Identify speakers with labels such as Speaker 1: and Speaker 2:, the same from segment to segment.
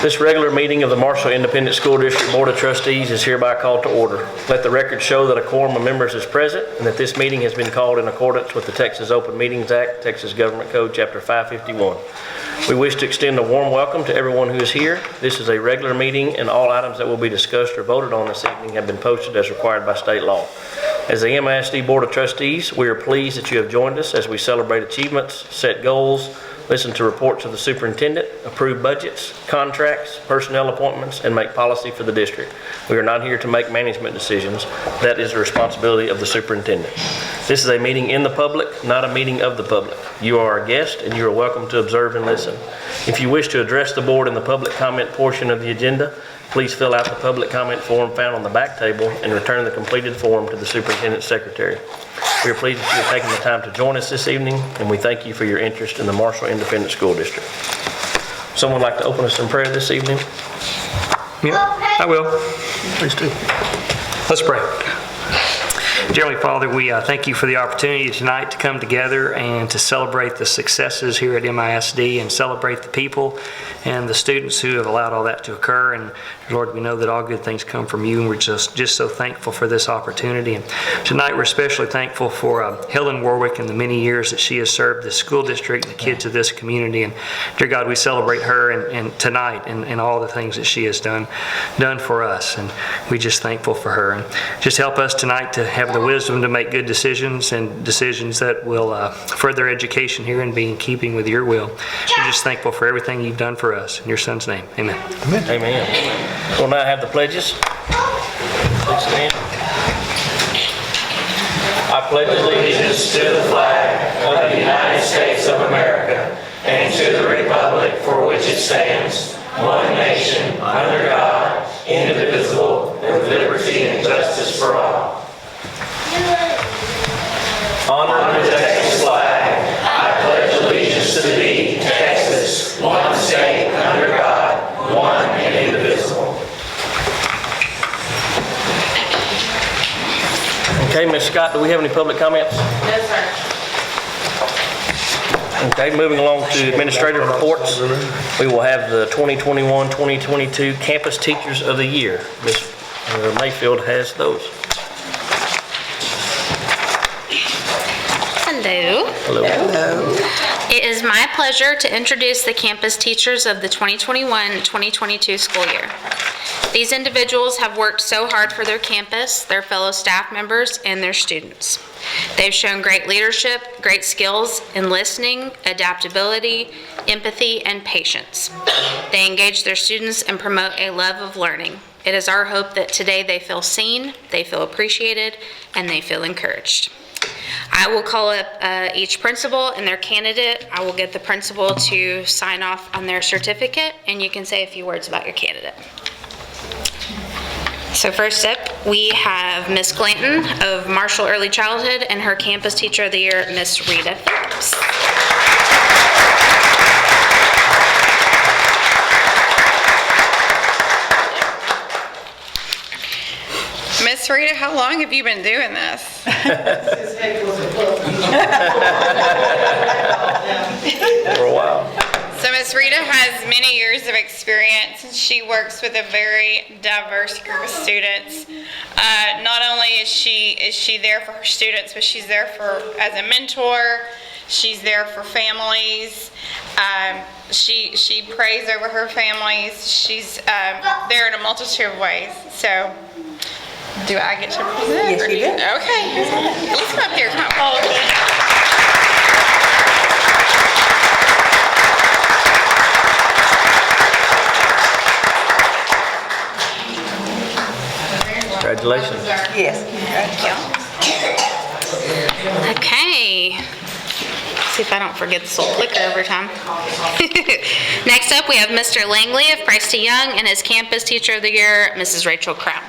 Speaker 1: This regular meeting of the Marshall Independent School District Board of Trustees is hereby called to order. Let the record show that a quorum of members is present and that this meeting has been called in accordance with the Texas Open Meetings Act, Texas Government Code, Chapter 551. We wish to extend a warm welcome to everyone who is here. This is a regular meeting and all items that will be discussed or voted on this evening have been posted as required by state law. As the MISD Board of Trustees, we are pleased that you have joined us as we celebrate achievements, set goals, listen to reports of the superintendent, approve budgets, contracts, personnel appointments, and make policy for the district. We are not here to make management decisions. That is the responsibility of the superintendent. This is a meeting in the public, not a meeting of the public. You are a guest and you are welcome to observe and listen. If you wish to address the board in the public comment portion of the agenda, please fill out the public comment form found on the back table and return the completed form to the superintendent's secretary. We are pleased that you have taken the time to join us this evening, and we thank you for your interest in the Marshall Independent School District. Someone like to open us in prayer this evening?
Speaker 2: Yeah, I will.
Speaker 1: Please do.
Speaker 2: Let's pray. Dear Heavenly Father, we thank you for the opportunity tonight to come together and to celebrate the successes here at MISD and celebrate the people and the students who have allowed all that to occur. And Lord, we know that all good things come from you, and we're just so thankful for this opportunity. And tonight we're especially thankful for Helen Warwick and the many years that she has served the school district and the kids of this community. And dear God, we celebrate her and tonight and all the things that she has done for us. And we're just thankful for her. And just help us tonight to have the wisdom to make good decisions and decisions that will further education here and be in keeping with your will. We're just thankful for everything you've done for us. In your son's name, amen.
Speaker 1: Amen. Amen. We'll now have the pledges. Please stand. I pledge allegiance to the flag of the United States of America and to the republic for which it stands, one nation, under God, indivisible, with liberty and justice for all. Honor the Texas flag. I pledge allegiance to thee, Texas, one state, under God, one and indivisible. Okay, Ms. Scott, do we have any public comments?
Speaker 3: No, sir.
Speaker 1: Okay, moving along to administrative reports. We will have the 2021-2022 Campus Teachers of the Year. Ms. Mayfield has those.
Speaker 3: Hello.
Speaker 1: Hello.
Speaker 3: Hello. It is my pleasure to introduce the campus teachers of the 2021-2022 school year. These individuals have worked so hard for their campus, their fellow staff members, and their students. They've shown great leadership, great skills in listening, adaptability, empathy, and patience. They engage their students and promote a love of learning. It is our hope that today they feel seen, they feel appreciated, and they feel encouraged. I will call up each principal and their candidate. I will get the principal to sign off on their certificate, and you can say a few words about your candidate. So first up, we have Miss Glanton of Marshall Early Childhood and her Campus Teacher of the Year, Miss Rita Phillips.
Speaker 4: Miss Rita, how long have you been doing this?
Speaker 1: For a while.
Speaker 4: So Miss Rita has many years of experience, and she works with a very diverse group of students. Not only is she there for her students, but she's there as a mentor. She's there for families. She prays over her families. She's there in a multitude of ways. So, do I get to present?
Speaker 5: Yes, you do.
Speaker 4: Okay. Let's come up here. Come on.
Speaker 1: Congratulations.
Speaker 5: Yes.
Speaker 3: Okay. See if I don't forget this little clicker every time. Next up, we have Mr. Langley of Price T. Young and his Campus Teacher of the Year, Mrs. Rachel Crown.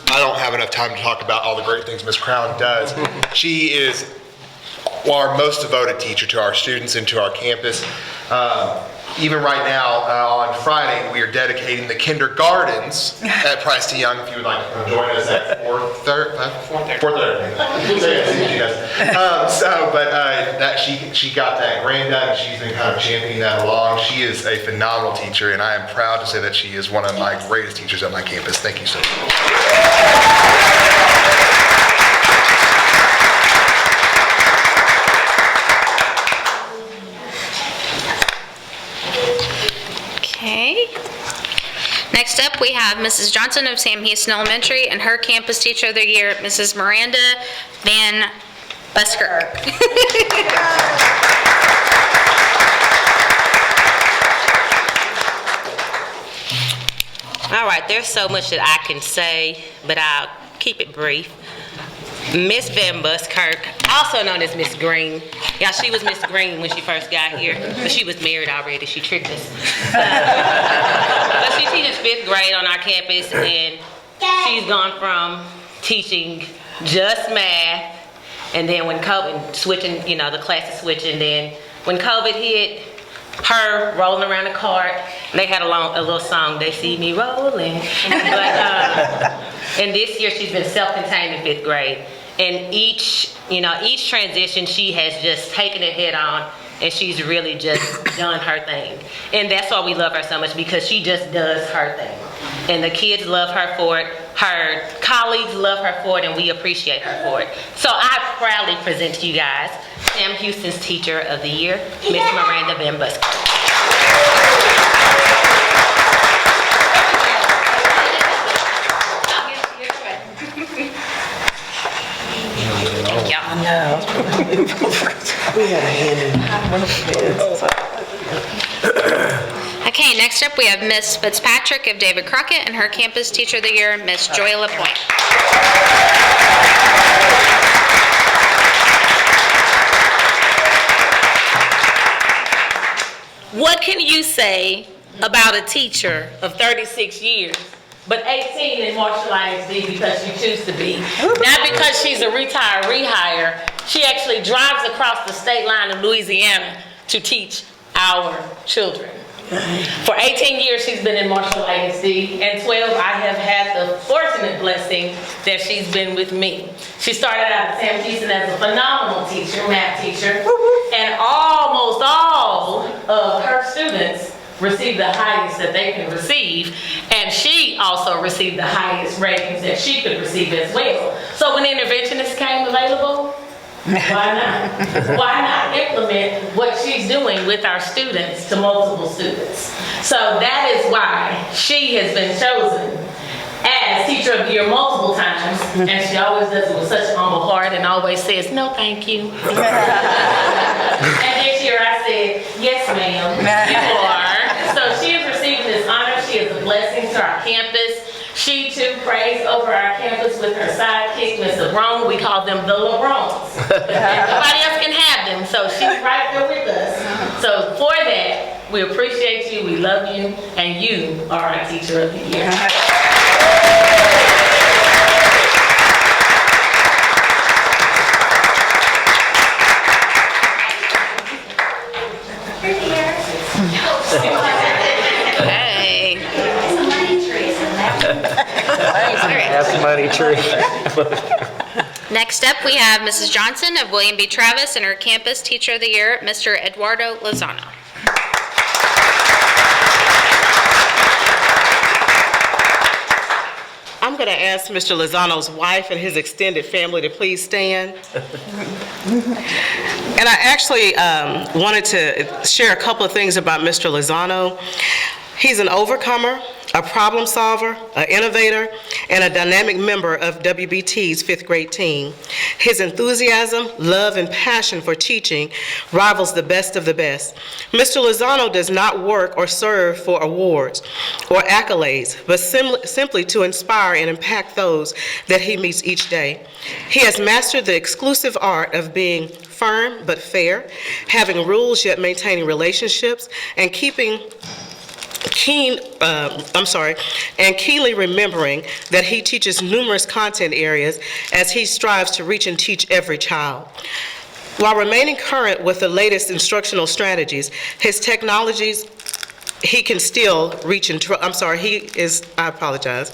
Speaker 6: I don't have enough time to talk about all the great things Ms. Crown does. She is our most devoted teacher to our students and to our campus. even right now, on Friday, we are dedicating the kindergartens at Preston Young. If you would like to come join us at 4:30. 4:30. But she got that grand done, and she's been kind of championing that along. She is a phenomenal teacher, and I am proud to say that she is one of my greatest teachers at my campus. Thank you so much.
Speaker 3: Okay. Next up, we have Mrs. Johnson of Sam Houston Elementary and her Campus Teacher of the Year, Mrs. Miranda Van Busker.
Speaker 5: All right, there's so much that I can say, but I'll keep it brief. Miss Van Buskirk, also known as Miss Green. Yeah, she was Miss Green when she first got here, but she was married already. She tricked us. But she teaches 5th grade on our campus, and she's gone from teaching just math, and then when COVID, switching, the classes switching, then when COVID hit, her rolling around the cart, they had a little song, "They See Me Rolling." And this year she's been self-contained in 5th grade. And each transition, she has just taken it head on, and she's really just done her thing. And that's why we love her so much, because she just does her thing. And the kids love her for it. Her colleagues love her for it, and we appreciate her for it. So I proudly present to you guys Sam Houston's Teacher of the Year, Miss Miranda Van Busker.
Speaker 3: Okay, next up, we have Miss Fitzpatrick of David Crockett and her Campus Teacher of the Year, Miss Joy LaPointe.
Speaker 5: What can you say about a teacher of 36 years, but 18 in Marshall ISD because you choose to be? Not because she's a retiree hire. She actually drives across the state line of Louisiana to teach our children. For 18 years, she's been in Marshall ISD, and 12, I have had the fortunate blessing that she's been with me. She started out at Sam Houston as a phenomenal teacher, math teacher, and almost all of her students received the highest that they can receive, and she also received the highest ratings that she could receive as well. So when interventionists came available, why not? Why not implement what she's doing with our students to multiple students? So that is why she has been chosen as Teacher of the Year multiple times, and she always does it with such a humble heart and always says, "No, thank you." And this year I said, "Yes, ma'am, you are." So she is receiving this honor. She is a blessing to our campus. She too prays over our campus with her sidekick, Miss LeBron. We call them the LeBrons. And nobody else can have them, so she's right there with us. So for that, we appreciate you, we love you, and you are our Teacher of the Year.
Speaker 3: Hey.
Speaker 1: Have some money tree.
Speaker 3: Next up, we have Mrs. Johnson of William B. Travis and her Campus Teacher of the Year, Mr. Eduardo Lozano.
Speaker 7: I'm going to ask Mr. Lozano's wife and his extended family to please stand. And I actually wanted to share a couple of things about Mr. Lozano. He's an overcomer, a problem solver, an innovator, and a dynamic member of WBT's 5th grade team. His enthusiasm, love, and passion for teaching rivals the best of the best. Mr. Lozano does not work or serve for awards or accolades, but simply to inspire and impact those that he meets each day. He has mastered the exclusive art of being firm but fair, having rules yet maintaining relationships, and keenly remembering that he teaches numerous content areas as he strives to reach and teach every child. While remaining current with the latest instructional strategies, his technologies he can still reach I apologize.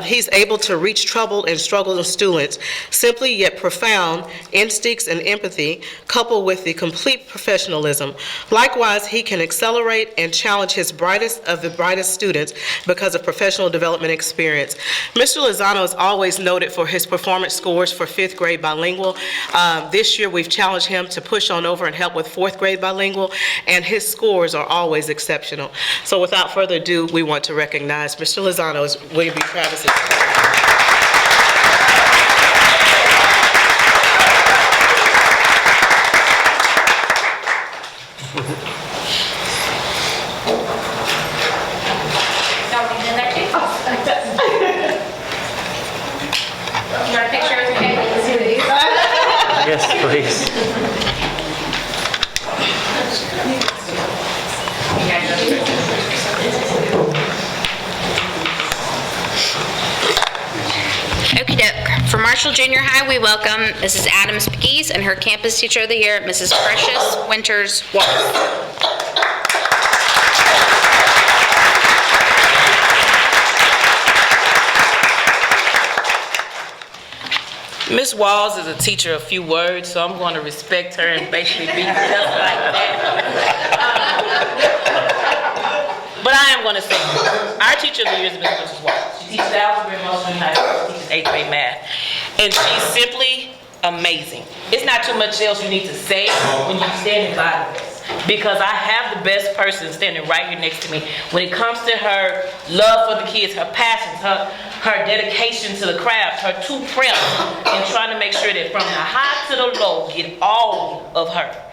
Speaker 7: He's able to reach troubled and struggling students simply yet profound instincts and empathy, coupled with the complete professionalism. Likewise, he can accelerate and challenge his brightest of the brightest students because of professional development experience. Mr. Lozano is always noted for his performance scores for 5th grade bilingual. This year, we've challenged him to push on over and help with 4th grade bilingual, and his scores are always exceptional. So without further ado, we want to recognize Mr. Lozano as William B. Travis.
Speaker 1: Yes, please.
Speaker 3: Okey-doke. For Marshall Junior High, we welcome Mrs. Adams Pegues and her Campus Teacher of the Year, Mrs. Precious Winters Walls.
Speaker 5: Ms. Walls is a teacher of few words, so I'm going to respect her and basically be just like that. But I am going to say, our teacher of the year is Ms. Walls. She teaches algebra and most junior high school, teaches 8th grade math. And she's simply amazing. It's not too much else you need to say when you're standing by this, because I have the best person standing right here next to me. When it comes to her love for the kids, her passions, her dedication to the craft, her two preps, and trying to make sure that from the high to the low, get all of her.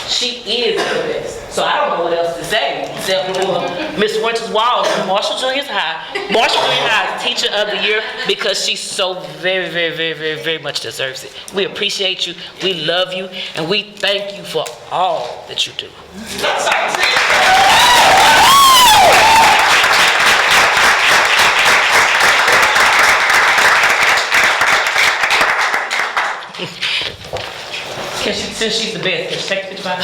Speaker 5: She is the best. So I don't know what else to say except for Miss Winters Walls from Marshall Junior High. Marshall Junior High's Teacher of the Year, because she so very, very, very, very, very much deserves it. We appreciate you, we love you, and we thank you for all that you do. Since she's the best, can she take the picture back?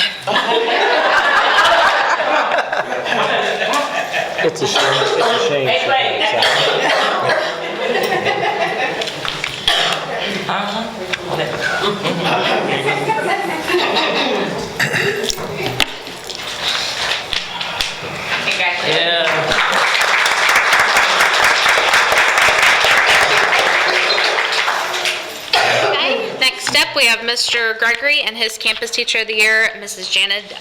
Speaker 1: It's a shame. It's a shame.
Speaker 5: Hey, wait. Yeah.
Speaker 3: Okay, next up, we have Mr. Gregory and his Campus Teacher of the Year, Mrs. Janet Duck.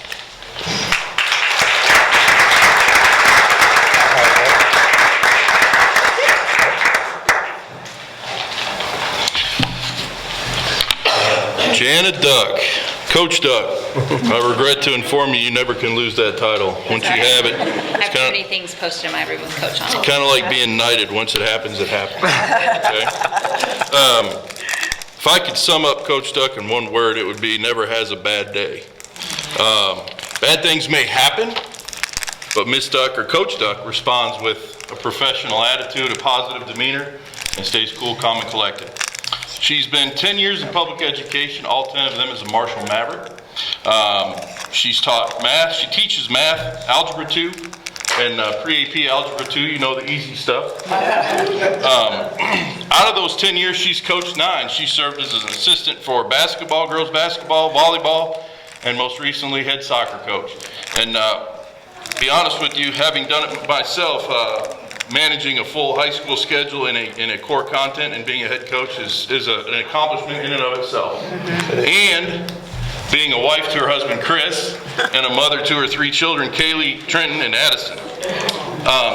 Speaker 8: Janet Duck, Coach Duck. I regret to inform you, you never can lose that title. Once you have it,
Speaker 3: I have too many
Speaker 8: it's
Speaker 3: things posted in my room with Coach on it.
Speaker 8: kind of like being knighted. Once it happens, it happens. Okay? If I could sum up Coach Duck in one word, it would be never has a bad day. Bad things may happen, but Miss Duck or Coach Duck responds with a professional attitude, a positive demeanor, and stays cool, calm, and collected. She's been 10 years in public education, all 10 of them as a Marshall Maverick. She's taught math. She teaches math, Algebra 2, and pre-AP Algebra 2, you know, the easy stuff. Out of those 10 years, she's coached 9. She served as an assistant for basketball, girls basketball, volleyball, and most recently head soccer coach. And be honest with you, having done it myself, managing a full high school schedule in a core content and being a head coach is an accomplishment in and of itself. And being a wife to her husband Chris and a mother to her 3 children, Kaylee, Trenton, and Addison.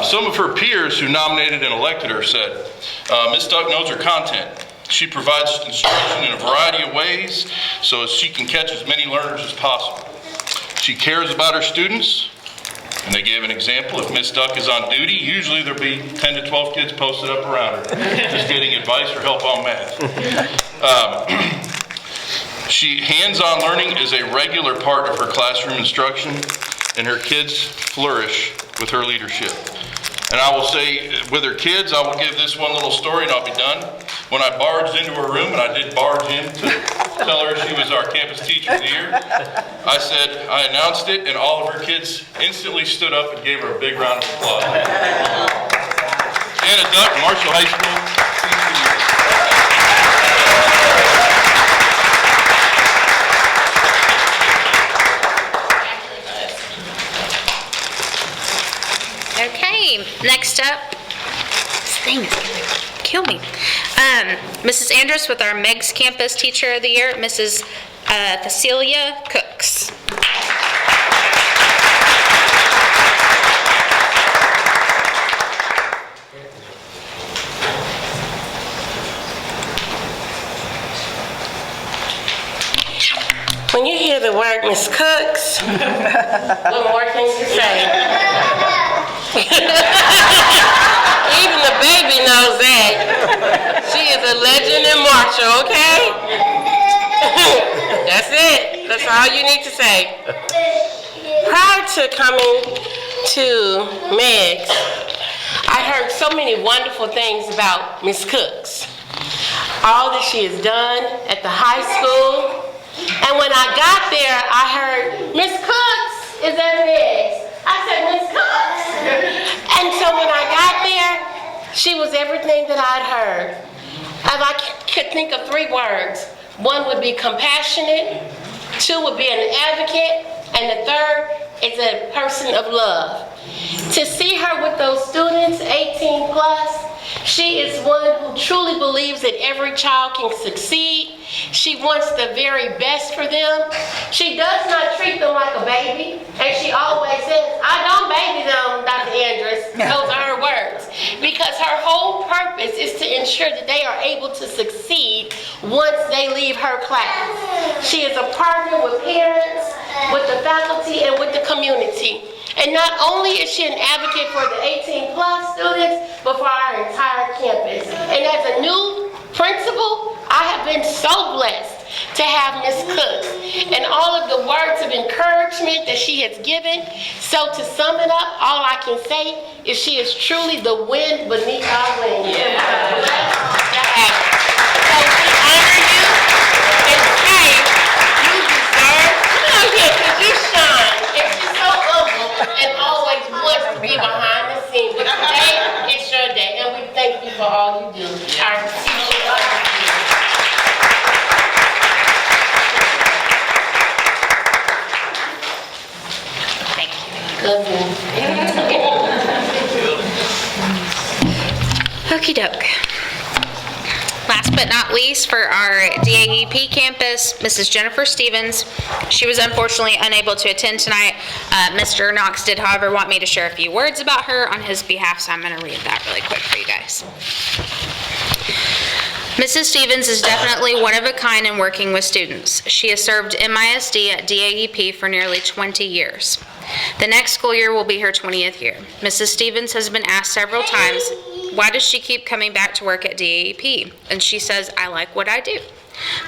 Speaker 8: Some of her peers who nominated and elected her said, Ms. Duck knows her content. She provides instruction in a variety of ways so as she can catch as many learners as possible. She cares about her students. And they gave an example. If Miss Duck is on duty, usually there'll be 10 to 12 kids posted up around her, just getting advice or help on math. Hands-on learning is a regular part of her classroom instruction, and her kids flourish with her leadership. And I will say, with her kids, I will give this one little story and I'll be done. when I barged into her room, and I did barge in to tell her she was our campus teacher of the year, I announced it, and all of her kids instantly stood up and gave her a big round of applause. Shanna Duck, Marshall High School.
Speaker 3: Okay, next up, this thing is gonna kill me. Mrs. Andrus with our MEGS Campus Teacher of the Year, Mrs. Cecilia Cooks.
Speaker 9: When you hear the word Miss Cooks, what more can you say? Even the baby knows that. She is a legend in Marshall, okay? That's it. That's all you need to say. Prior to coming to MEGS, I heard so many wonderful things about Miss Cooks. All that she has done at the high school. And when I got there, I heard, Miss Cooks is at MEGS. I said, Miss Cooks? And so when I got there, she was everything that I'd heard. If I could think of 3 words, one would be compassionate, 2 would be an advocate, and the 3rd is a person of love. To see her with those students, 18 plus, she is one who truly believes that every child can succeed. She wants the very best for them. She does not treat them like a baby. And she always says, I don't baby them, Dr. Andrus. Those are her words. Because her whole purpose is to ensure that they are able to succeed once they leave her class. She is a partner with parents, with the faculty, and with the community. And not only is she an advocate for the 18 plus students, but for our entire campus. And as a new principal, I have been so blessed to have Ms. Cooks and all of the words of encouragement that she has given. So to sum it up, all I can say is she is truly the wind beneath our wings. Yeah. So we honor you and say you deserve, come on here, because you shine. And she's so humble and always wants to be behind the scenes. But today, it's your day, and we thank you for all you do. Our teachers are you. Thank you. Okie doke. Last but not least, for our DAEP campus, Mrs. Jennifer Stevens. She was unfortunately unable to attend tonight. Mr. Knox did, however, want me to share a few words about her on his behalf, so I'm going to read that really quick for you guys. Mrs. Stevens is definitely one of a kind in working with students. She has served MISD at DAEP for nearly 20 years. The next school year will be her 20th year. Mrs. Stevens has been asked several times, why does she keep coming back to work at DAEP? And she says, I like what I do.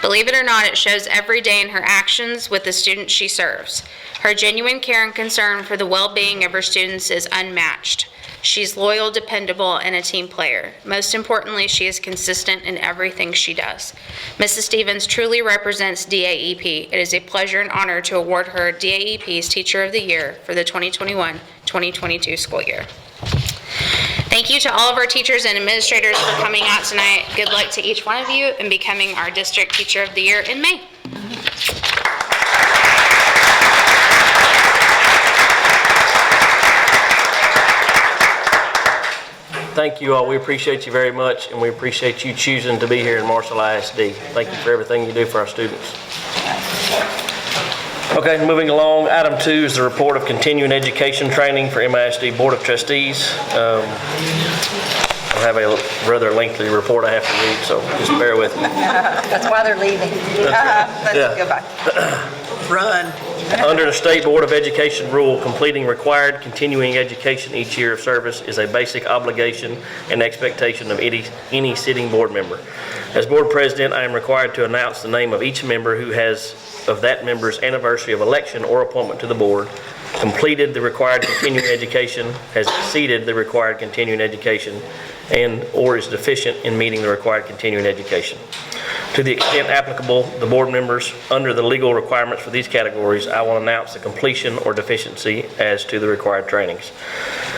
Speaker 9: Believe it or not, it shows every day in her actions with the students she serves. Her genuine care and concern for the well-being of her students is unmatched. She's loyal, dependable, and a team player. Most importantly, she is consistent in everything she does. Mrs. Stevens truly represents DAEP. It is a pleasure and honor to award her DAEP's Teacher of the Year for the 2021-2022 school year. Thank you to all of our teachers and administrators for coming out tonight. Good luck to each one of you in becoming our District Teacher of the Year in May.
Speaker 1: Thank you all. We appreciate you very much, and we appreciate you choosing to be here in Marshall ISD. Thank you for everything you do for our students. Okay, moving along, item 2 is the report of continuing education training for MISD Board of Trustees. I have a rather lengthy report I have to read, so just bear with me.
Speaker 10: That's why they're leaving. Let's go back. Run.
Speaker 1: Under the State Board of Education rule, completing required continuing education each year of service is a basic obligation and expectation of any sitting board member. As board president, I am required to announce the name of each member who has of that member's anniversary of election or appointment to the board, completed the required continuing education, has exceeded the required continuing education, and/or is deficient in meeting the required continuing education. To the extent applicable, the board members, under the legal requirements for these categories, I will announce the completion or deficiency as to the required trainings.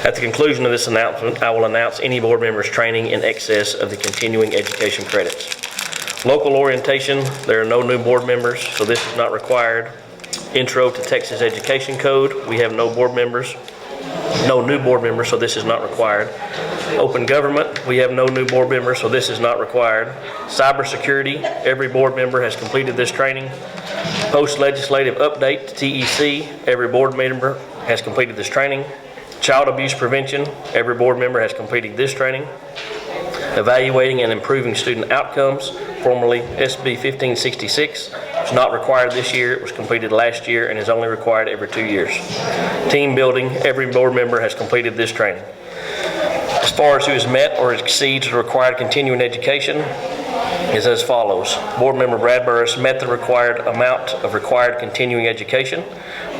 Speaker 1: At the conclusion of this announcement, I will announce any board members' training in excess of the continuing education credits. Local orientation, there are no new board members, so this is not required. Intro to Texas Education Code, we have no new board members, so this is not required. Open government, we have no new board members, so this is not required. Cybersecurity, every board member has completed this training. Post-legislative update to TEC, every board member has completed this training. Child abuse prevention, every board member has completed this training. Evaluating and improving student outcomes, formerly SB 1566, is not required this year. It was completed last year and is only required every 2 years. Team building, every board member has completed this training. As far as who has met or exceeds the required continuing education is as follows. Board member Brad Burris met the required amount of required continuing education.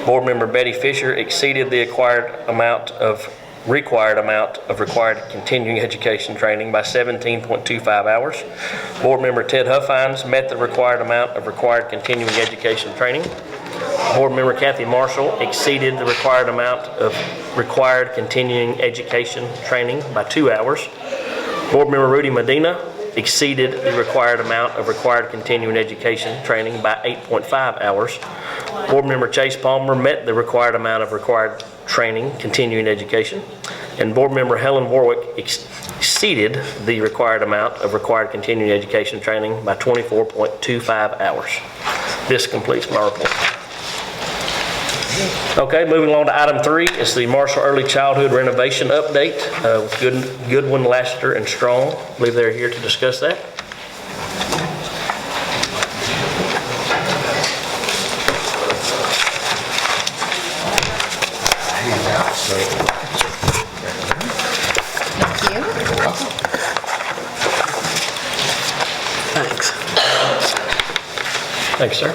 Speaker 1: Board member Betty Fisher exceeded the required amount of required continuing education training by 17.25 hours. Board member Ted Huffines met the required amount of required continuing education training. Board member Kathy Marshall exceeded the required amount of required continuing education training by 2 hours. Board member Rudy Medina exceeded the required amount of required continuing education training by 8.5 hours. Board member Chase Palmer met the required amount of required training, continuing education. And board member Helen Warwick exceeded the required amount of required continuing education training by 24.25 hours. This completes my report. Okay, moving on to item 3, it's the Marshall Early Childhood Renovation Update with Goodwin, Lassiter, and Strong. I believe they're here to discuss that.
Speaker 10: Thanks.
Speaker 1: Thanks, sir.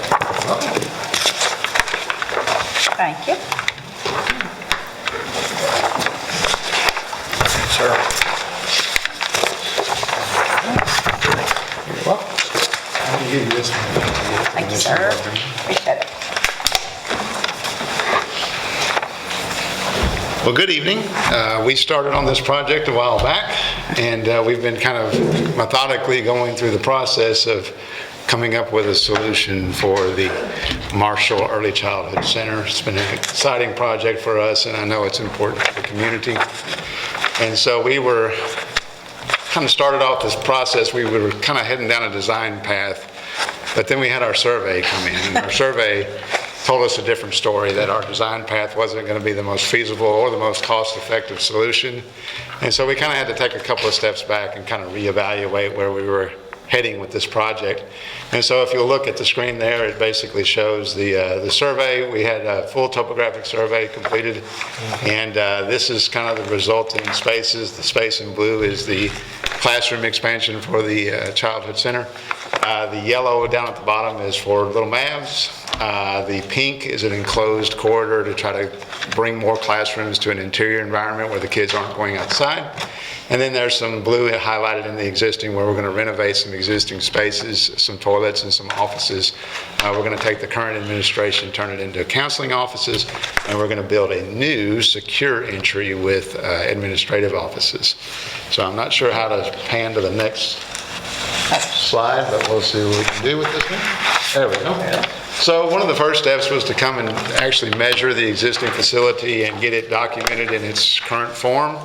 Speaker 10: Thank you.
Speaker 1: Sir.
Speaker 10: You're welcome.
Speaker 11: I'll give you this one.
Speaker 10: Thank you, sir. Appreciate it.
Speaker 11: Well, good evening. We started on this project a while back, and we've been kind of methodically going through the process of coming up with a solution for the Marshall Early Childhood Center. It's been an exciting project for us, and I know it's important for the community. And so we were kind of started off this process. We were kind of heading down a design path, but then we had our survey come in, and our survey told us a different story, that our design path wasn't going to be the most feasible or the most cost-effective solution. And so we kind of had to take a couple of steps back and kind of reevaluate where we were heading with this project. And so if you look at the screen there, it basically shows the survey. We had a full topographic survey completed, and this is kind of the resulting spaces. The space in blue is the classroom expansion for the childhood center. The yellow down at the bottom is for Little Mavs. The pink is an enclosed corridor to try to bring more classrooms to an interior environment where the kids aren't going outside. And then there's some blue highlighted in the existing where we're going to renovate some existing spaces, some toilets and some offices. We're going to take the current administration, turn it into counseling offices, and we're going to build a new secure entry with administrative offices. So I'm not sure how to pan to the next slide, but we'll see what we can do with this one. There we go. So one of the first steps was to come and actually measure the existing facility and get it documented in its current form.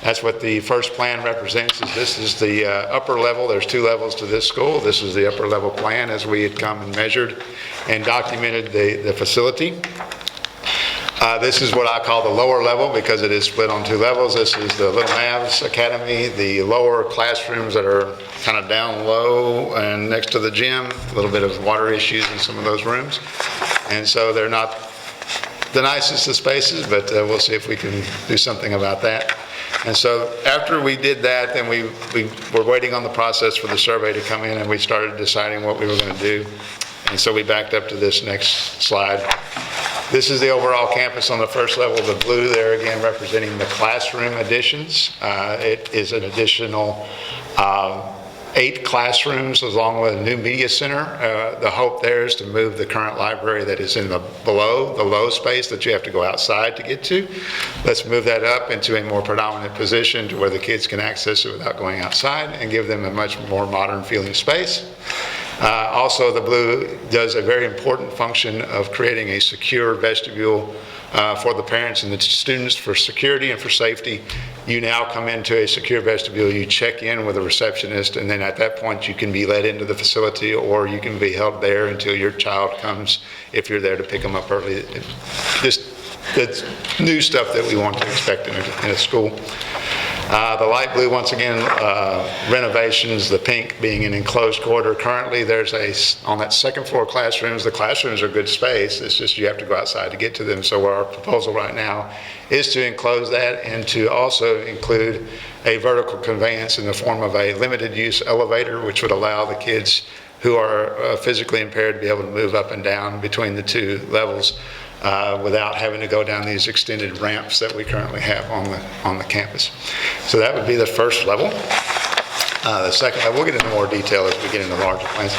Speaker 11: That's what the first plan represents. This is the upper level. There's 2 levels to this school. This is the upper level plan as we had come and measured and documented the facility. This is what I call the lower level because it is split on 2 levels. This is the Little Mavs Academy, the lower classrooms that are kind of down low and next to the gym, a little bit of water issues in some of those rooms. And so they're not the nicest of spaces, but we'll see if we can do something about that. And so after we did that, then we were waiting on the process for the survey to come in, and we started deciding what we were going to do. And so we backed up to this next slide. This is the overall campus on the first level, the blue there again representing the classroom additions. It is an additional 8 classrooms along with a new media center. The hope there is to move the current library that is in the low space that you have to go outside to get to. Let's move that up into a more predominant position to where the kids can access it without going outside and give them a much more modern feeling space. Also, the blue does a very important function of creating a secure vestibule for the parents and the students for security and for safety. You now come into a secure vestibule, you check in with a receptionist, and then at that point you can be led into the facility or you can be held there until your child comes if you're there to pick them up early. Just the new stuff that we want to expect in a school. The light blue, once again, renovations, the pink being an enclosed corridor. Currently, there's on that second floor classrooms, the classrooms are good space. It's just you have to go outside to get to them. So our proposal right now is to enclose that and to also include a vertical conveyance in the form of a limited use elevator, which would allow the kids who are physically impaired to be able to move up and down between the 2 levels without having to go down these extended ramps that we currently have on the campus. So that would be the first level. The second level, we'll get into more detail as we get into larger plans.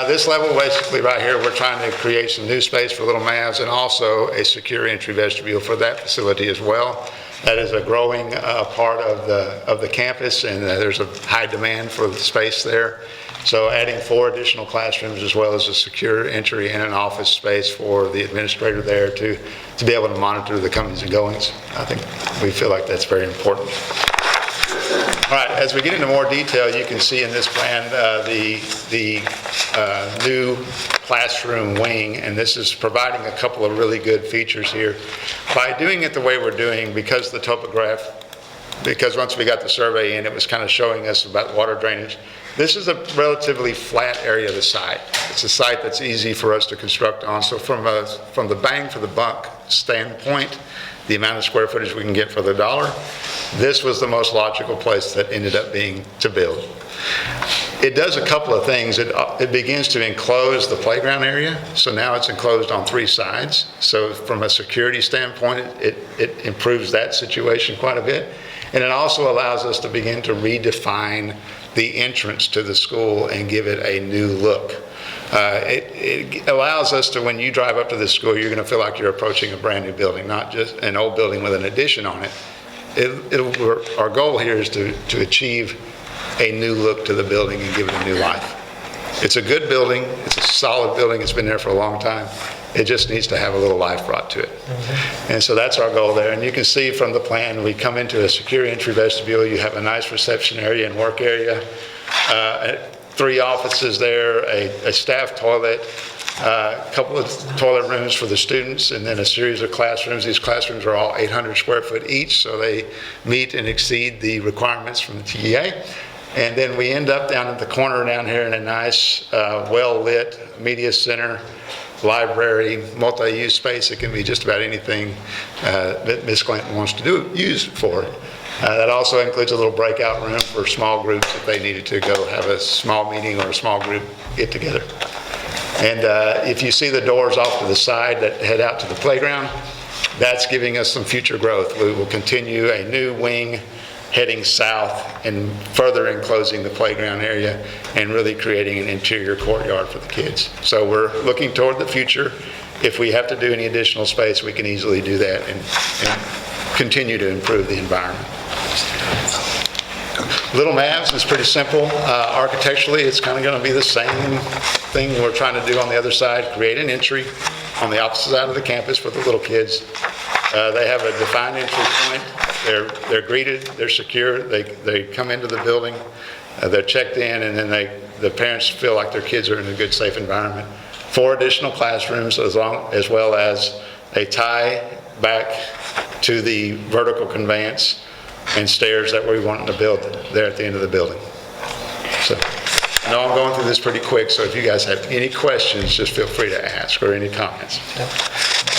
Speaker 11: This level, basically right here, we're trying to create some new space for Little Mavs and also a secure entry vestibule for that facility as well. That is a growing part of the campus, and there's a high demand for the space there. So adding 4 additional classrooms as well as a secure entry and an office space for the administrator there to be able to monitor the comings and goings. I think we feel like that's very important. All right, as we get into more detail, you can see in this plan the new classroom wing, and this is providing a couple of really good features here. By doing it the way we're doing, because once we got the survey in, it was kind of showing us about water drainage. This is a relatively flat area of the site. It's a site that's easy for us to construct on. So from the bang for the buck standpoint, the amount of square footage we can get for the dollar, this was the most logical place that ended up being to build. It does a couple of things. It begins to enclose the playground area. So now it's enclosed on 3 sides. So from a security standpoint, it improves that situation quite a bit. And it also allows us to begin to redefine the entrance to the school and give it a new look. It allows us to, when you drive up to the school, you're going to feel like you're approaching a brand new building, not just an old building with an addition on it. Our goal here is to achieve a new look to the building and give it a new life. It's a good building. It's a solid building. It's been there for a long time. It just needs to have a little life brought to it. And so that's our goal there. And you can see from the plan, we come into a secure entry vestibule. You have a nice reception area and work area, 3 offices there, a staff toilet, a couple of toilet rooms for the students, and then a series of classrooms. These classrooms are all 800 square foot each, so they meet and exceed the requirements from the TEA. And then we end up down at the corner down here in a nice, well-lit media center, library, multi-use space. It can be just about anything that Ms. Clinton wants to use it for. That also includes a little breakout room for small groups if they needed to go have a small meeting or a small group get together. And if you see the doors off to the side that head out to the playground, that's giving us some future growth. We will continue a new wing heading south and further enclosing the playground area and really creating an interior courtyard for the kids. So we're looking toward the future. If we have to do any additional space, we can easily do that and continue to improve the environment. Little Mavs is pretty simple. Architecturally, it's kind of going to be the same thing we're trying to do on the other side, create an entry on the opposite side of the campus for the little kids. They have a defined entry point. They're greeted, they're secure, they come into the building, they're checked in, and then the parents feel like their kids are in a good, safe environment. 4 additional classrooms as well as a tie back to the vertical conveyance and stairs that we want to build there at the end of the building. So I know I'm going through this pretty quick, so if you guys have any questions, just feel free to ask or any comments.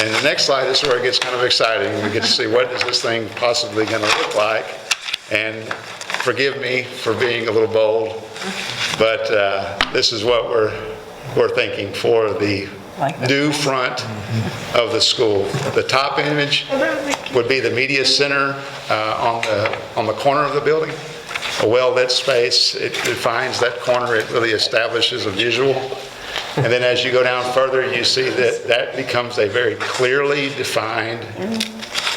Speaker 11: And the next slide is where it gets kind of exciting. We get to see what is this thing possibly going to look like. And forgive me for being a little bold, but this is what we're thinking for the new front of the school. The top image would be the media center on the corner of the building. A well-lit space, it defines that corner, it really establishes a visual. And then as you go down further, you see that that becomes a very clearly defined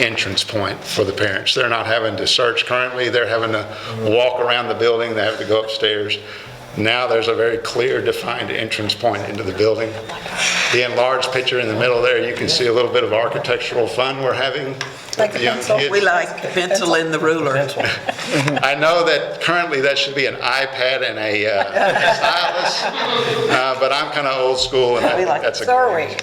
Speaker 11: entrance point for the parents. They're not having to search currently, they're having to walk around the building, they have to go upstairs. Now there's a very clear defined entrance point into the building. The enlarged picture in the middle there, you can see a little bit of architectural fun we're having with the young kids.
Speaker 10: We like the pencil and the ruler.
Speaker 11: I know that currently that should be an iPad and a stylus, but I'm kind of old school and I think that's a great.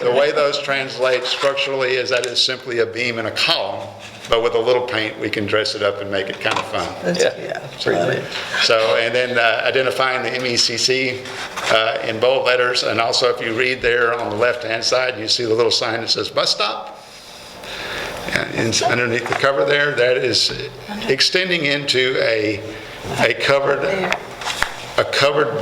Speaker 11: The way those translate structurally is that it's simply a beam and a column, but with a little paint we can dress it up and make it kind of fun. So, and then identifying the MECC in bold letters, and also if you read there on the left-hand side, you see the little sign that says bus stop. And underneath the cover there, that is extending into a covered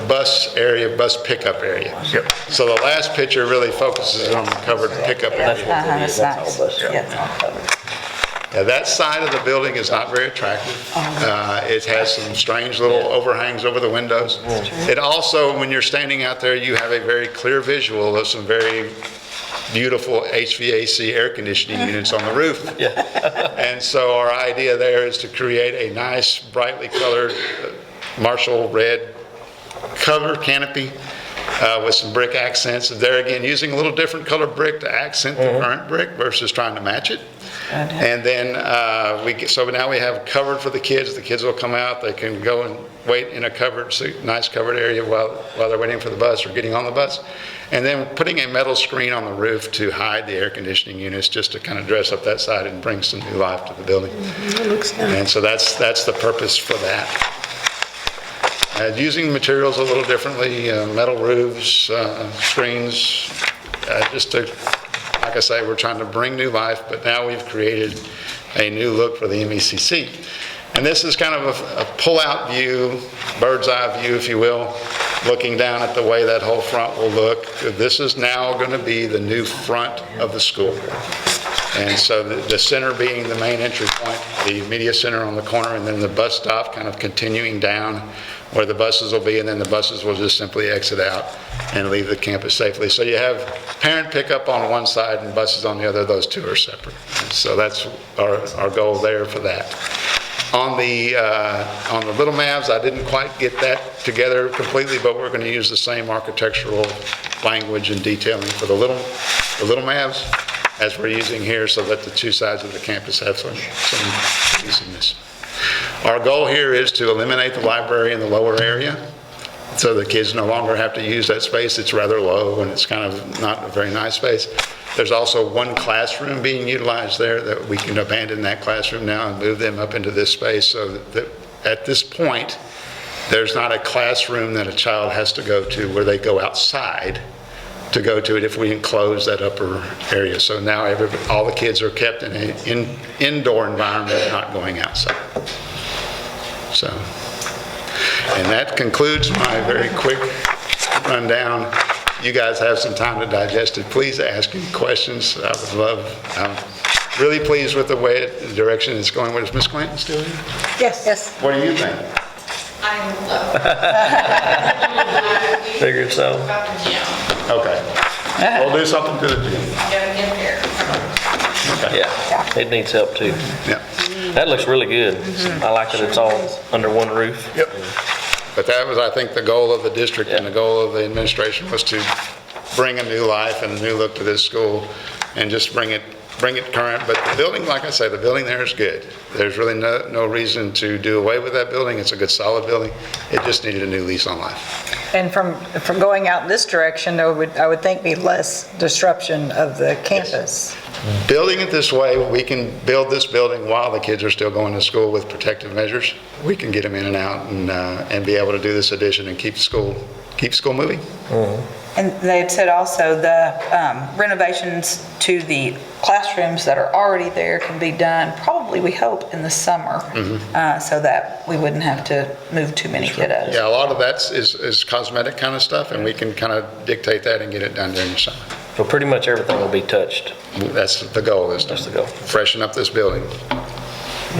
Speaker 11: bus area, bus pickup area. Yep. So the last picture really focuses on the covered pickup area.
Speaker 10: That's nice. Yeah, it's all covered.
Speaker 11: That side of the building is not very attractive. It has some strange little overhangs over the windows. It also, when you're standing out there, you have a very clear visual of some very beautiful HVAC air conditioning units on the roof. And so our idea there is to create a nice, brightly colored Marshall red cover canopy with some brick accents. There again, using a little different colored brick to accent the current brick versus trying to match it. And then so now we have covered for the kids. The kids will come out. They can go and wait in a nice covered area while they're waiting for the bus or getting on the bus. And then putting a metal screen on the roof to hide the air conditioning units, just to kind of dress up that side and bring some new life to the building.
Speaker 10: It looks nice.
Speaker 11: And so that's the purpose for that. Using materials a little differently, metal roofs, screens, just to, like I say, we're trying to bring new life, but now we've created a new look for the MECC. And this is kind of a pull-out view, bird's eye view, if you will, looking down at the way that whole front will look. This is now going to be the new front of the school. And so the center being the main entry point, the media center on the corner, and then the bus stop kind of continuing down where the buses will be, and then the buses will just simply exit out and leave the campus safely. So you have parent pickup on one side and buses on the other. Those two are separate. And so that's our goal there for that. On the Little Mavs, I didn't quite get that together completely, but we're going to use the same architectural language and detailing for the Little Mavs as we're using here, so that the two sides of the campus have some cohesiveness. Our goal here is to eliminate the library in the lower area, so the kids no longer have to use that space. It's rather low and it's kind of not a very nice space. There's also one classroom being utilized there that we can abandon that classroom now and move them up into this space, so that at this point, there's not a classroom that a child has to go to where they go outside to go to it if we enclose that upper area. So now all the kids are kept in an indoor environment, not going outside. So, and that concludes my very quick rundown. You guys have some time to digest it. Please ask any questions. I would love. I'm really pleased with the direction it's going. Is Ms. Clinton still here?
Speaker 10: Yes.
Speaker 11: What do you think?
Speaker 1: Figured so.
Speaker 11: Okay. We'll do something to the gym. Okay.
Speaker 1: Yeah, it needs help too.
Speaker 11: Yeah.
Speaker 1: That looks really good. I like that it's all under one roof.
Speaker 11: Yep. But that was, I think, the goal of the district and the goal of the administration was to bring a new life and a new look to this school and just bring it current. But the building, like I say, the building there is good. There's really no reason to do away with that building. It's a good, solid building. It just needed a new lease on life.
Speaker 12: And from going out this direction, there would, I would think, be less disruption of the campus.
Speaker 11: Building it this way, we can build this building while the kids are still going to school with protective measures. We can get them in and out and be able to do this addition and keep school keep school moving.
Speaker 10: And they had said also the renovations to the classrooms that are already there can be done, probably, we hope, in the summer, so that we wouldn't have to move too many kiddos.
Speaker 11: Yeah, a lot of that is cosmetic kind of stuff, and we can kind of dictate that and get it done during the summer.
Speaker 1: So pretty much everything will be touched.
Speaker 11: That's the goal, is
Speaker 1: That's
Speaker 11: to
Speaker 1: the goal.
Speaker 11: freshen up this building.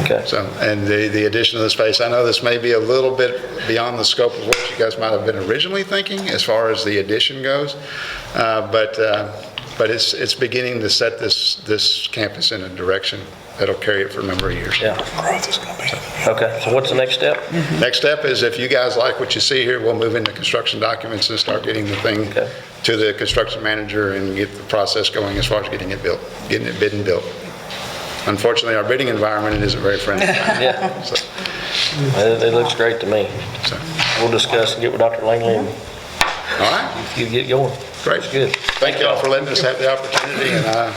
Speaker 1: Okay.
Speaker 11: So, and the addition of the space, I know this may be a little bit beyond the scope of what you guys might have been originally thinking as far as the addition goes, but it's beginning to set this campus in a direction that'll carry it for a number of years.
Speaker 1: Yeah. Okay, so what's the next step?
Speaker 11: Next step is, if you guys like what you see here, we'll move into construction documents and start getting the thing
Speaker 1: Okay.
Speaker 11: to the construction manager and get the process going as far as getting it built, getting it bid and built. Unfortunately, our bidding environment isn't very friendly.
Speaker 1: Yeah.
Speaker 11: So,
Speaker 1: It looks great to me.
Speaker 11: so,
Speaker 1: We'll discuss and get with Dr. Langley and
Speaker 11: all right,
Speaker 1: you get going.
Speaker 11: great.
Speaker 1: That's good.
Speaker 11: Thank you all for letting us have the opportunity, and I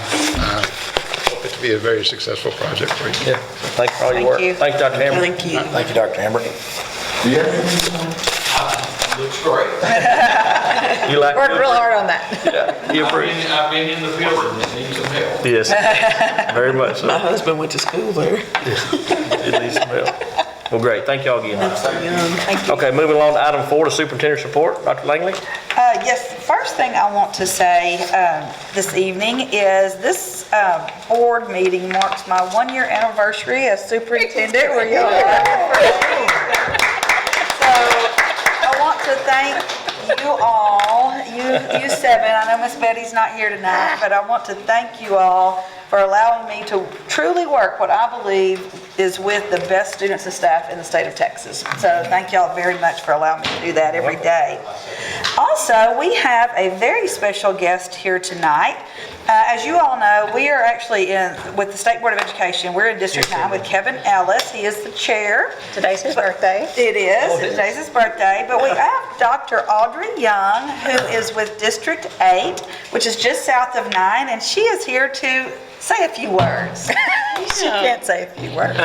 Speaker 11: hope it to be a very successful project for you.
Speaker 1: Yeah, thank you for all your work.
Speaker 10: you.
Speaker 1: Thanks, Dr. Hammer.
Speaker 10: Thank you.
Speaker 1: Thank you, Dr. Hammer.
Speaker 13: Looks great.
Speaker 1: You like
Speaker 12: Worked real hard on that.
Speaker 1: Yeah, you approve?
Speaker 13: I've been in the building, it needs some help.
Speaker 1: Yes, very much so.
Speaker 9: My husband went to school there.
Speaker 1: It needs some help. Well, great, thank y'all again. Okay, moving along to item 4, the superintendent's report. Dr. Langley?
Speaker 10: Yes, the first thing I want to say this evening is this board meeting marks my 1-year anniversary as superintendent. Were you So I want to thank you all, you 7. I know Miss Betty's not here tonight, but I want to thank you all for allowing me to truly work what I believe is with the best students and staff in the state of Texas. So thank y'all very much for allowing me to do that every day. Also, we have a very special guest here tonight. As you all know, we are actually with the State Board of Education. We're in District 9 with Kevin Ellis. He is the chair.
Speaker 12: Today's his birthday.
Speaker 10: It is. Today's his birthday. But we have Dr. Audrey Young, who is with District 8, which is just south of 9, and she is here to say a few words. She can't say a few words.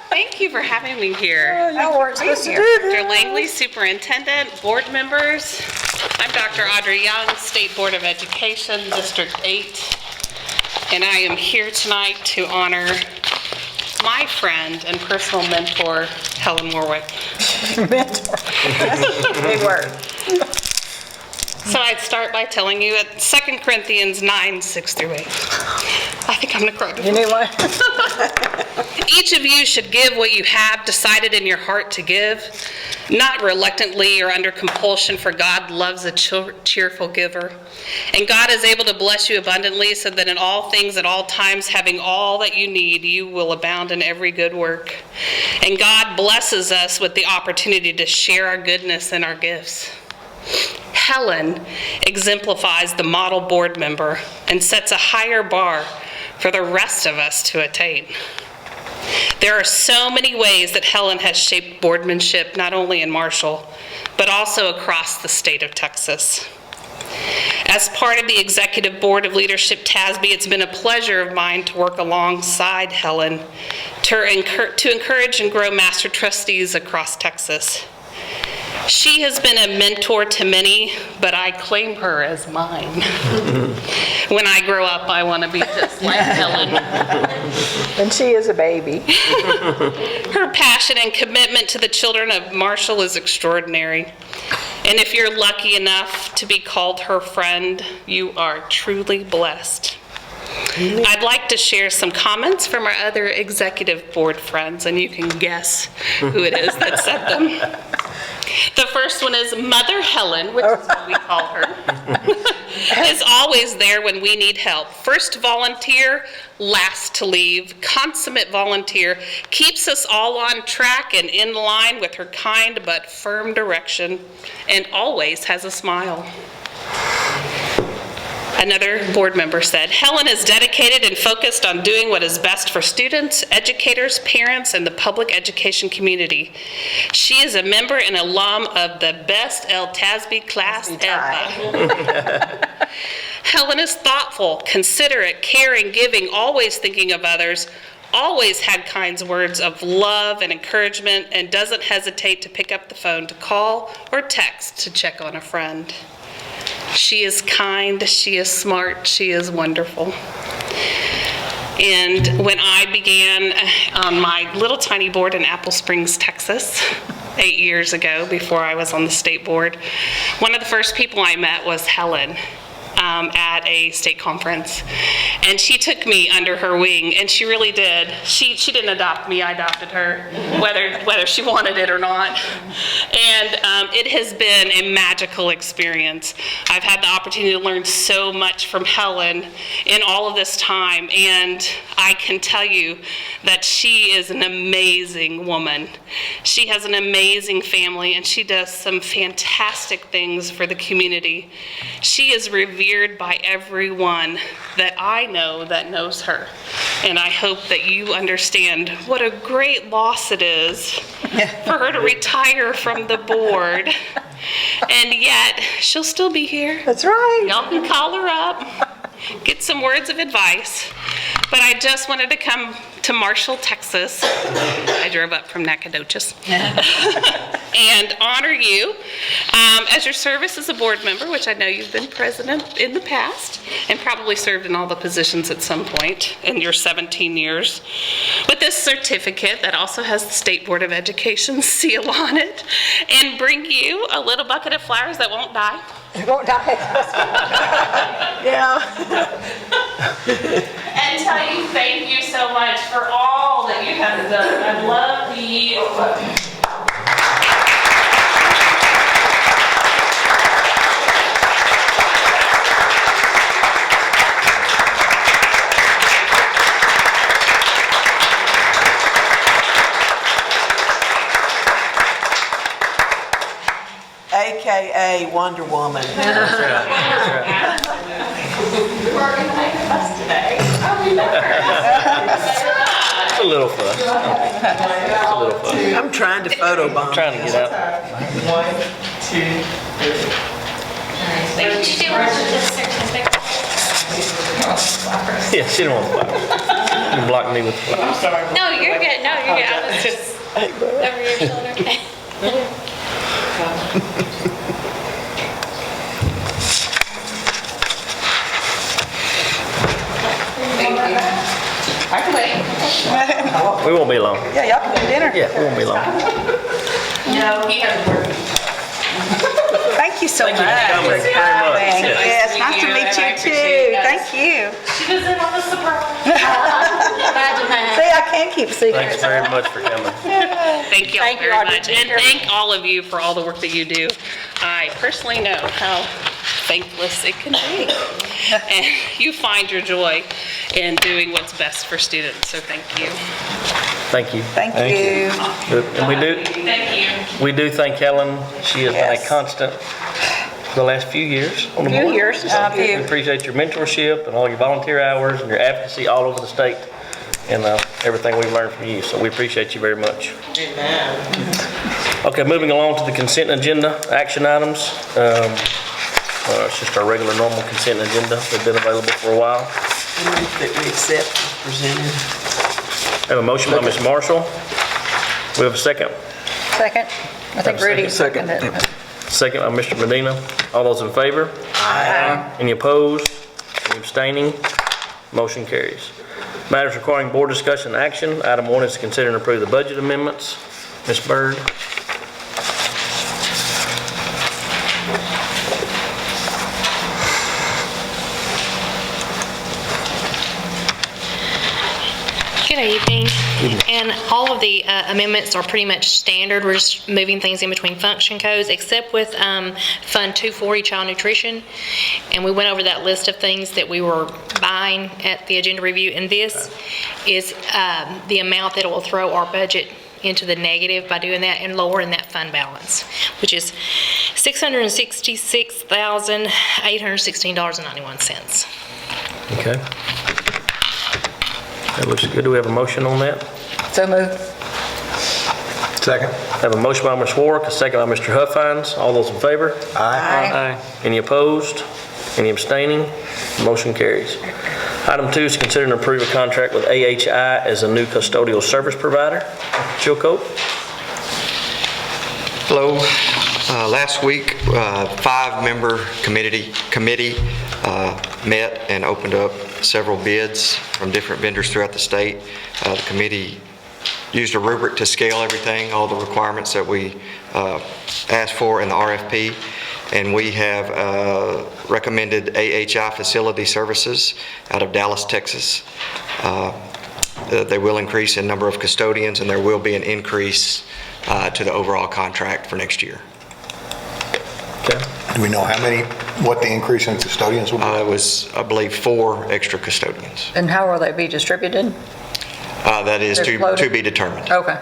Speaker 14: Thank you for having me here.
Speaker 10: No, we're supposed to do this.
Speaker 14: Dr. Langley, Superintendent, board members. I'm Dr. Audrey Young, State Board of Education, District 8, and I am here tonight to honor my friend and personal mentor, Helen Warwick.
Speaker 10: Mentor. Big word.
Speaker 14: So I'd start by telling you at 2 Corinthians 9, 6 through 8. I think I'm going to cry.
Speaker 12: You need one?
Speaker 14: Each of you should give what you have decided in your heart to give, not reluctantly or under compulsion, for God loves a cheerful giver. And God is able to bless you abundantly, so that in all things at all times, having all that you need, you will abound in every good work. And God blesses us with the opportunity to share our goodness and our gifts. Helen exemplifies the model board member and sets a higher bar for the rest of us to attain. There are so many ways that Helen has shaped boardmanship, not only in Marshall, but also across the state of Texas. As part of the Executive Board of Leadership, TASB, it's been a pleasure of mine to work alongside Helen to encourage and grow master trustees across Texas. She has been a mentor to many, but I claim her as mine. When I grow up, I want to be just like Helen.
Speaker 12: And she is a baby.
Speaker 14: Her passion and commitment to the children of Marshall is extraordinary. And if you're lucky enough to be called her friend, you are truly blessed. I'd like to share some comments from our other executive board friends, and you can guess who it is that said them. The first one is Mother Helen, which is what we call her, is always there when we need help. First volunteer, last to leave, consummate volunteer, keeps us all on track and in line with her kind but firm direction, and always has a smile. Another board member said, Helen is dedicated and focused on doing what is best for students, educators, parents, and the public education community. She is a member and alum of the best LTASB class ever. Helen is thoughtful, considerate, caring, giving, always thinking of others, always had kind words of love and encouragement, and doesn't hesitate to pick up the phone to call or text to check on a friend. She is kind, she is smart, she is wonderful. And when I began on my little tiny board in Apple Springs, Texas, 8 years ago, before I was on the state board, one of the first people I met was Helen at a state conference. And she took me under her wing, and she really did. She didn't adopt me, I adopted her, whether she wanted it or not. And it has been a magical experience. I've had the opportunity to learn so much from Helen in all of this time, and I can tell you that she is an amazing woman. She has an amazing family, and she does some fantastic things for the community. She is revered by everyone that I know that knows her. And I hope that you understand what a great loss it is for her to retire from the board. And yet, she'll still be here.
Speaker 12: That's right.
Speaker 14: Y'all can call her up, get some words of advice. But I just wanted to come to Marshall, Texas. I drove up from Nacogdoches. And honor you as your service as a board member, which I know you've been president in the past and probably served in all the positions at some point in your 17 years. With this certificate that also has the State Board of Education seal on it, and bring you a little bucket of flowers that won't die.
Speaker 12: It won't die. Yeah.
Speaker 14: And tell you thank you so much for all that you have done. I love you.
Speaker 10: AKA Wonder Woman.
Speaker 1: You are going to make a fuss today. It's a little fuss. It's a little fuss.
Speaker 10: I'm trying to photobomb.
Speaker 1: I'm trying to get out.
Speaker 13: 1, 2, 3.
Speaker 3: Wait, did you do one with this certificate?
Speaker 1: Yeah, she don't want flowers. You can block me with flowers.
Speaker 3: No, you're good. No, you're good. I was just over your shoulder.
Speaker 5: I can wait.
Speaker 1: We won't be long.
Speaker 10: Yeah, y'all can do dinner.
Speaker 1: Yeah, we won't be long.
Speaker 5: No, he has work.
Speaker 10: Thank you so much.
Speaker 1: Thank you very much.
Speaker 10: Yes, nice to meet you too. Thank you.
Speaker 5: She was in on the surprise.
Speaker 10: See, I can keep secrets.
Speaker 1: Thanks very much for coming.
Speaker 14: Thank you all
Speaker 5: Thank you,
Speaker 14: very
Speaker 5: Audrey.
Speaker 14: much. And thank all of you for all the work that you do. I personally know how thankless it can be. And you find your joy in doing what's best for students, so thank you.
Speaker 1: Thank you.
Speaker 10: Thank you.
Speaker 1: And we do thank Helen. She has been a
Speaker 10: Yes.
Speaker 1: constant for the last few years on the
Speaker 12: Few
Speaker 1: board.
Speaker 12: years.
Speaker 1: We appreciate your mentorship and all your volunteer hours and your advocacy all over the state and everything we've learned from you. So we appreciate you very much. Okay, moving along to the consent agenda, action items. It's just our regular normal consent agenda. They've been available for a while.
Speaker 10: That we accept as presented.
Speaker 1: I have a motion by Ms. Marshall. We have a second.
Speaker 12: Second. I think Rudy seconded it.
Speaker 1: Second by Mr. Medina. All those in favor? Aye. Any opposed? Any abstaining? Motion carries. Matters requiring board discussion and action. Item 1 is to consider and approve the budget amendments. Ms. Byrd.
Speaker 3: Good evening. And all of the amendments are pretty much standard. We're just moving things in between function codes, except with Fund 240, Child Nutrition. And we went over that list of things that we were buying at the agenda review. And this is the amount that will throw our budget into the negative by doing that and lowering that fund balance, which is $666,816.91.
Speaker 1: Okay. That looks good. Do we have a motion on that?
Speaker 12: So moved.
Speaker 11: Second.
Speaker 1: Have a motion by Ms. Warwick, a second by Mr. Huffines. All those in favor?
Speaker 12: Aye.
Speaker 1: Any opposed? Any abstaining? Motion carries. Item 2 is consider and approve a contract with AHI as a new custodial service provider. Chilcote?
Speaker 15: Hello. Last week, 5-member committee met and opened up several bids from different vendors throughout the state. The committee used a rubric to scale everything, all the requirements that we asked for in the RFP, and we have recommended AHI Facility Services out of Dallas, Texas. They will increase in number of custodians, and there will be an increase to the overall contract for next year.
Speaker 16: Do we know what the increase in custodians will be?
Speaker 15: It was, I believe, 4 extra custodians.
Speaker 12: And how will they be distributed?
Speaker 15: That is
Speaker 12: They're floated?
Speaker 15: to be determined.
Speaker 12: Okay.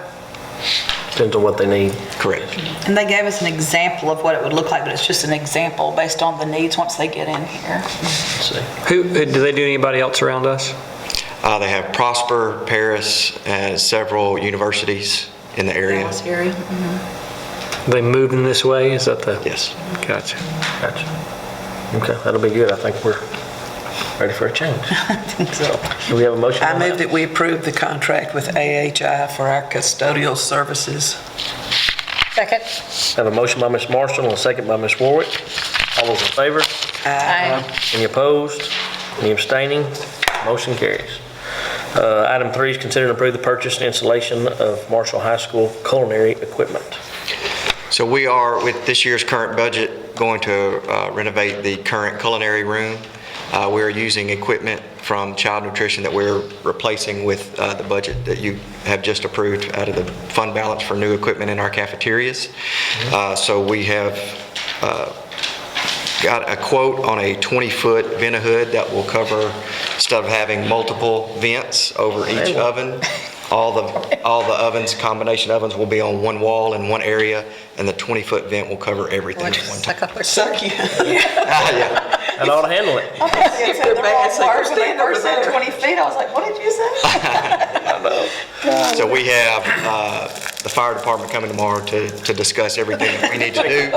Speaker 1: Depends on what they need.
Speaker 15: Correct.
Speaker 10: And they gave us an example of what it would look like, but it's just an example based on the needs once they get in here.
Speaker 1: Let's see.
Speaker 2: Do they do anybody else around us?
Speaker 15: They have Prosper, Paris, and several universities in the area.
Speaker 10: Dallas area.
Speaker 2: They moved in this way? Is that the?
Speaker 15: Yes.
Speaker 2: Gotcha.
Speaker 1: Okay, that'll be good. I think we're ready for a change.
Speaker 10: I think so.
Speaker 1: Do we have a motion?
Speaker 13: I
Speaker 1: on that?
Speaker 13: move that we approve the contract with AHI for our custodial services.
Speaker 12: Second.
Speaker 1: Have a motion by Ms. Marshall and a second by Ms. Warwick. All those in favor?
Speaker 12: Aye.
Speaker 1: Any opposed? Any abstaining? Motion carries. Item 3 is consider and approve the purchase and installation of Marshall High School culinary equipment.
Speaker 15: So we are, with this year's current budget, going to renovate the current culinary room. We're using equipment from child nutrition that we're replacing with the budget that you have just approved out of the fund balance for new equipment in our cafeterias. So we have got a quote on a 20-foot vent-a-hood that will cover, instead of having multiple vents over each oven, all the ovens, combination ovens will be on one wall in one area, and the 20-foot vent will cover everything at one time.
Speaker 13: Suck you.
Speaker 15: Yeah.
Speaker 1: That ought to handle it.
Speaker 10: I thought you said the wrong word when they first said 20 feet. I was like, what did you say?
Speaker 15: So we have the fire department coming tomorrow to discuss everything that we need to do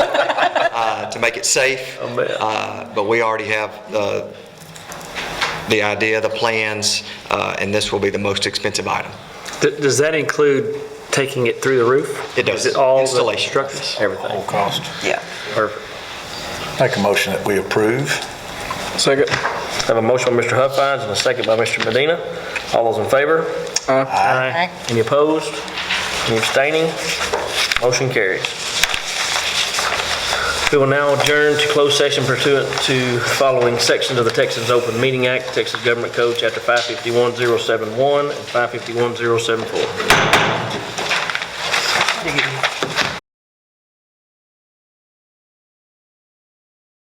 Speaker 15: to make it safe. But we already have the idea, the plans, and this will be the most expensive item.
Speaker 2: Does that include taking it through the roof?
Speaker 15: It does.
Speaker 2: Is it all
Speaker 15: Installation.
Speaker 2: the structures?
Speaker 1: Everything.
Speaker 16: Whole cost.
Speaker 10: Yeah.
Speaker 1: Perfect.
Speaker 16: Make a motion that we approve.
Speaker 1: Second. Have a motion by Mr. Huffines and a second by Mr. Medina. All those in favor?
Speaker 2: Aye.
Speaker 1: Any opposed? Any abstaining? Motion carries. We will now adjourn to closed session pursuant to following sections of the Texas Open Meeting Act, Texas Government Code, Chapter 551.071 and 551.074.